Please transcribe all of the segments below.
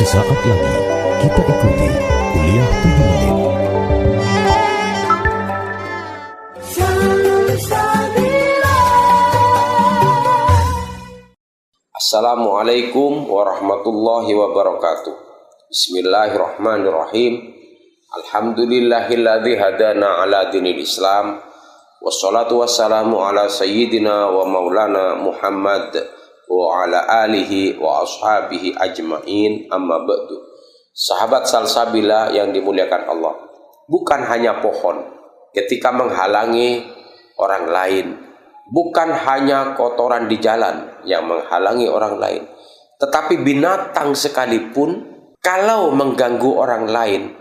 Sesaat lagi kita ikuti kuliah 7 menit. Assalamualaikum warahmatullahi wabarakatuh. Bismillahirrahmanirrahim. Alhamdulillahilladzi hadana ala dinil Islam. Wassalatu wassalamu ala sayyidina wa maulana Muhammad wa ala alihi wa ashabihi ajma'in, amma ba'du. Sahabat Salsabila yang dimuliakan Allah, bukan hanya pohon ketika menghalangi orang lain, bukan hanya kotoran di jalan yang menghalangi orang lain, tetapi binatang sekalipun kalau mengganggu orang lain,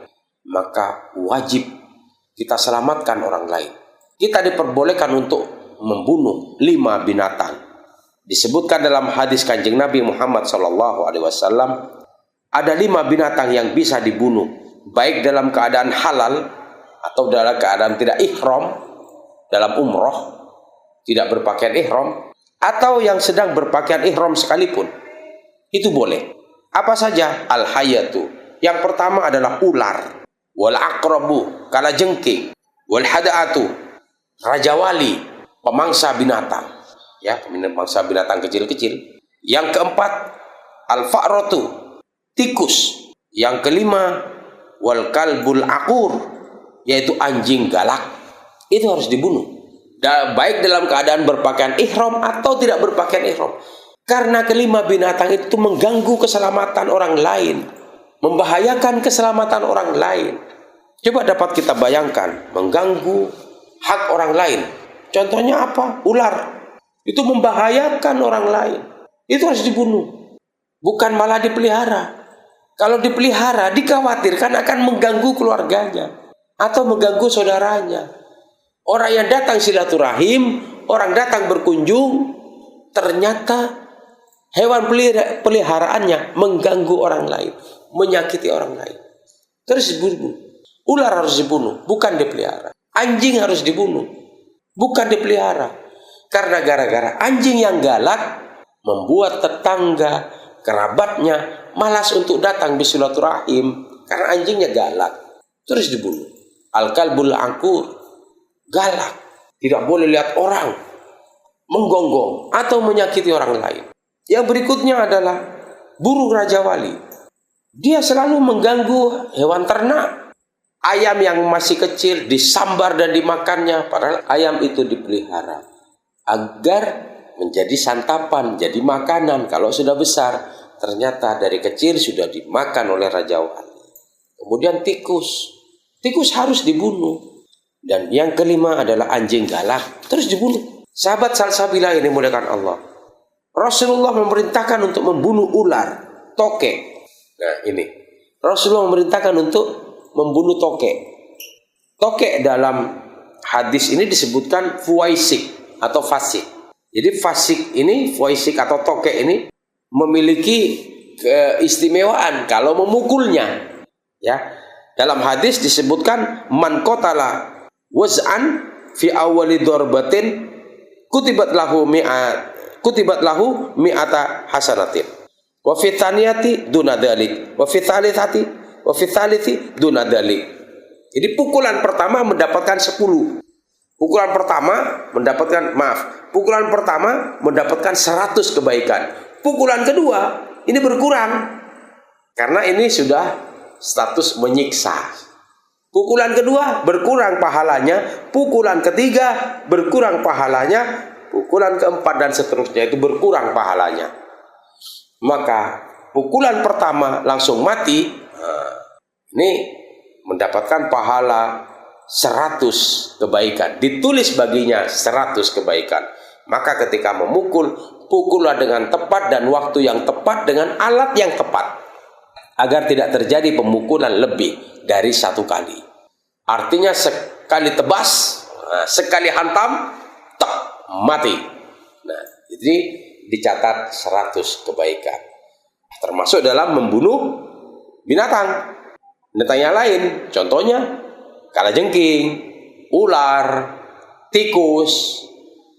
maka wajib kita selamatkan orang lain. Kita diperbolehkan untuk membunuh 5 binatang. Disebutkan dalam hadis Kanjeng Nabi Muhammad SAW, ada 5 binatang yang bisa dibunuh, baik dalam keadaan halal atau dalam keadaan tidak ihram, dalam umroh, tidak berpakaian ihram, atau yang sedang berpakaian ihram sekalipun. Itu boleh. Apa saja? Al-hayatu. Yang pertama adalah ular. Wal aqrabu, kalajengking. Wal hada'atu, raja wali, pemangsa binatang. Ya, pemangsa binatang kecil-kecil. Yang keempat, al-fa'ratu, tikus. Yang kelima, wal kalbul aqur, yaitu anjing galak. Itu harus dibunuh, baik dalam keadaan berpakaian ihram atau tidak berpakaian ihram. Karena kelima binatang itu mengganggu keselamatan orang lain, membahayakan keselamatan orang lain. Coba dapat kita bayangkan, mengganggu hak orang lain. Contohnya apa? Ular. Itu membahayakan orang lain. Itu harus dibunuh, bukan malah dipelihara. Kalau dipelihara, dikhawatirkan akan mengganggu keluarganya atau mengganggu saudaranya. Orang yang datang silaturahim, orang datang berkunjung, ternyata hewan peliharaannya mengganggu orang lain, menyakiti orang lain. Terus dibunuh. Ular harus dibunuh, bukan dipelihara. Anjing harus dibunuh, bukan dipelihara. Karena gara-gara anjing yang galak membuat tetangga, kerabatnya malas untuk datang bersilaturahim karena anjingnya galak. Terus dibunuh. Al-kalbul aqur, galak, tidak boleh lihat orang, menggonggong atau menyakiti orang lain. Yang berikutnya adalah burung raja wali. Dia selalu mengganggu hewan ternak. Ayam yang masih kecil disambar dan dimakannya, padahal ayam itu dipelihara agar menjadi santapan, jadi makanan. Kalau sudah besar, ternyata dari kecil sudah dimakan oleh raja wali. Kemudian tikus harus dibunuh. Dan yang kelima adalah anjing galak, terus dibunuh. Sahabat Salsabila ini muliakan Allah, Rasulullah memerintahkan untuk membunuh ular, tokek. Nah ini, Rasulullah memerintahkan untuk membunuh tokek. Tokek dalam hadis ini disebutkan fuwaisik atau fasik. Jadi fasik ini, fuwaisik atau tokek ini memiliki keistimewaan kalau memukulnya. Ya, dalam hadis disebutkan man qatala waz'an fi awwali darbatin kutibat lahu mi'ata hasanatin wa fi thaniyati duna dzalik wa fi thalithati duna dzalik. Jadi pukulan pertama mendapatkan 10. Pukulan pertama mendapatkan 100 kebaikan. Pukulan kedua ini berkurang karena ini sudah status menyiksa. Pukulan kedua berkurang pahalanya, pukulan ketiga berkurang pahalanya, pukulan keempat dan seterusnya itu berkurang pahalanya. Maka pukulan pertama langsung mati, ini mendapatkan pahala 100 kebaikan, ditulis baginya 100 kebaikan. Maka ketika memukul, pukullah dengan tepat dan waktu yang tepat dengan alat yang tepat, agar tidak terjadi pemukulan lebih dari 1 kali. Artinya sekali tebas, sekali hantam, tok, mati. Nah, jadi dicatat 100 kebaikan, termasuk dalam membunuh binatang. Binatang yang lain, contohnya kalajengking, ular, tikus,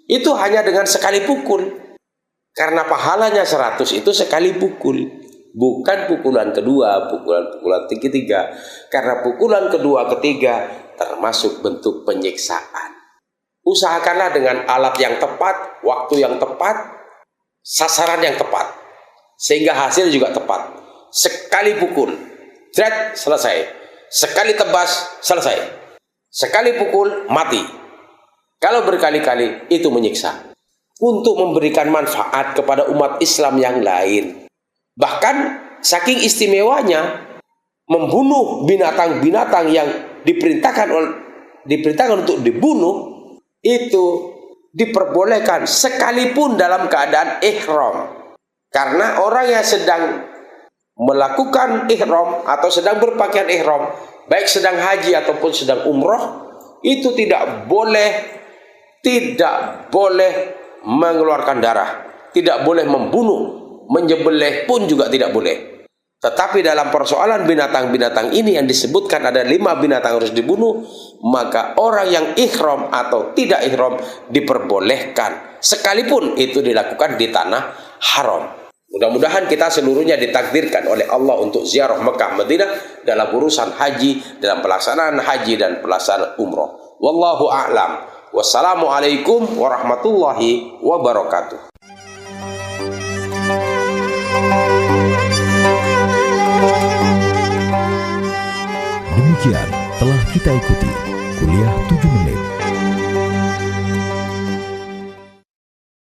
itu hanya dengan sekali pukul. Karena pahalanya 100 itu sekali pukul. bukan pukulan kedua, pukulan ketiga. Karena pukulan kedua, ketiga termasuk bentuk penyiksaan. Usahakanlah dengan alat yang tepat, waktu yang tepat, sasaran yang tepat, sehingga hasil juga tepat. Sekali pukul, jret, selesai. Sekali tebas, selesai. Sekali pukul, mati. Kalau berkali-kali, itu menyiksa. Untuk memberikan manfaat kepada umat Islam yang lain. Bahkan saking istimewanya membunuh binatang-binatang yang diperintahkan untuk dibunuh, itu diperbolehkan sekalipun dalam keadaan ihram. Karena orang yang sedang melakukan ihram atau sedang berpakaian ihram, baik sedang haji ataupun sedang umroh, itu tidak boleh mengeluarkan darah, tidak boleh membunuh, menyembelih pun juga tidak boleh. Tetapi dalam persoalan binatang-binatang ini yang disebutkan ada 5 binatang harus dibunuh, maka orang yang ihram atau tidak ihram diperbolehkan sekalipun itu dilakukan di tanah haram. Mudah-mudahan kita seluruhnya ditakdirkan oleh Allah untuk ziarah Mekah Madinah dalam urusan haji, dalam pelaksanaan haji dan pelaksanaan umroh. Wallahu a'lam. Wassalamualaikum warahmatullahi wabarakatuh. Demikian telah kita ikuti kuliah 7 menit